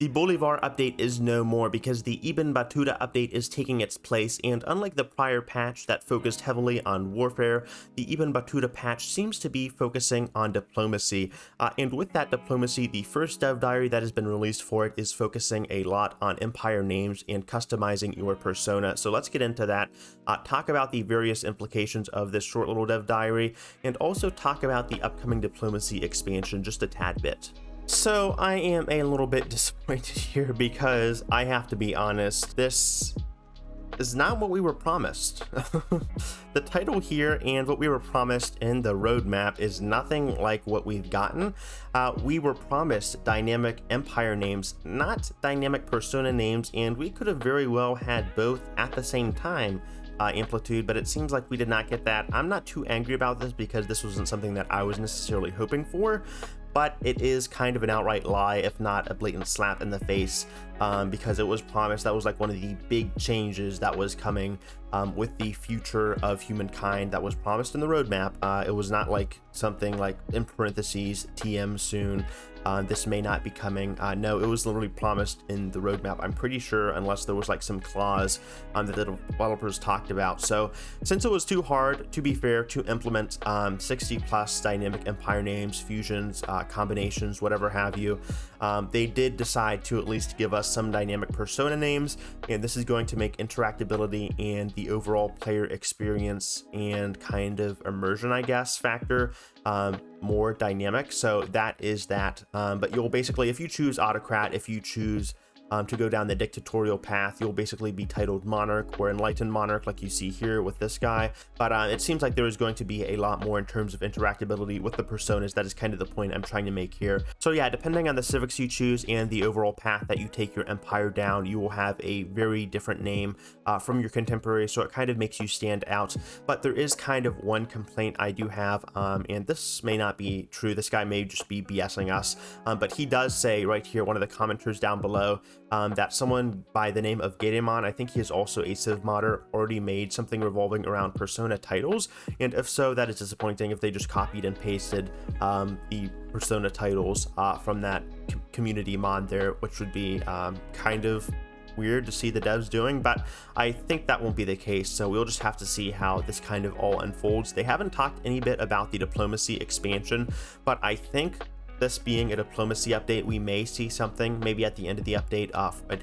The Bolivar update is no more because the IBN Battuta update is taking its place, and unlike the prior patch that focused heavily on warfare, the IBN Battuta patch seems to be focusing on diplomacy. And with that diplomacy, the first dev diary that has been released for it is focusing a lot on empire names and customizing your persona. So let's get into that, talk about the various implications of this short little dev diary, and also talk about the upcoming diplomacy expansion just a tad bit. So I am a little bit disappointed here because I have to be honest, this is not what we were promised. The title here and what we were promised in the roadmap is nothing like what we've gotten. We were promised dynamic empire names, not dynamic persona names, and we could have very well had both at the same time. Amplitude, but it seems like we did not get that. I'm not too angry about this because this wasn't something that I was necessarily hoping for, but it is kind of an outright lie, if not a blatant slap in the face, because it was promised. That was like one of the big changes that was coming with the future of Humankind that was promised in the roadmap. It was not like something like in parentheses TM soon. This may not be coming. No, it was literally promised in the roadmap, I'm pretty sure, unless there was like some clause that the developers talked about. So since it was too hard, to be fair, to implement 60 plus dynamic empire names, fusions, combinations, whatever have you, they did decide to at least give us some dynamic persona names, and this is going to make interactability and the overall player experience and kind of immersion, I guess, factor more dynamic. So that is that. But you'll basically, if you choose autocrat, if you choose to go down the dictatorial path, you'll basically be titled monarch or enlightened monarch, like you see here with this guy. But it seems like there is going to be a lot more in terms of interactability with the personas. That is kind of the point I'm trying to make here. So yeah, depending on the civics you choose and the overall path that you take your empire down, you will have a very different name from your contemporaries, so it kind of makes you stand out. But there is kind of one complaint I do have, and this may not be true. This guy may just be BSing us, but he does say right here, one of the commenters down below, that someone by the name of Gatemon, I think he is also a civ modder, already made something revolving around persona titles. And if so, that is disappointing if they just copied and pasted the persona titles from that community mod there, which would be kind of weird to see the devs doing, but I think that won't be the case. So we'll just have to see how this kind of all unfolds. They haven't talked any bit about the diplomacy expansion, but I think this being a diplomacy update, we may see something maybe at the end of the update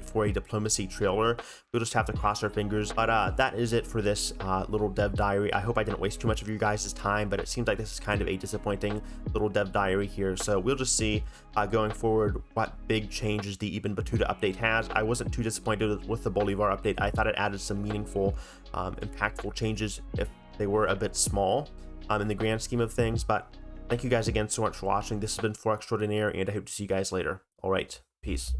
for a diplomacy trailer. We'll just have to cross our fingers. But that is it for this little dev diary. I hope I didn't waste too much of you guys' time, but it seems like this is kind of a disappointing little dev diary here. So we'll just see going forward what big changes the IBN Battuta update has. I wasn't too disappointed with the Bolivar update. I thought it added some meaningful, impactful changes if they were a bit small in the grand scheme of things. But thank you guys again so much for watching. This has been For Extraordinaire, and I hope to see you guys later. All right, peace.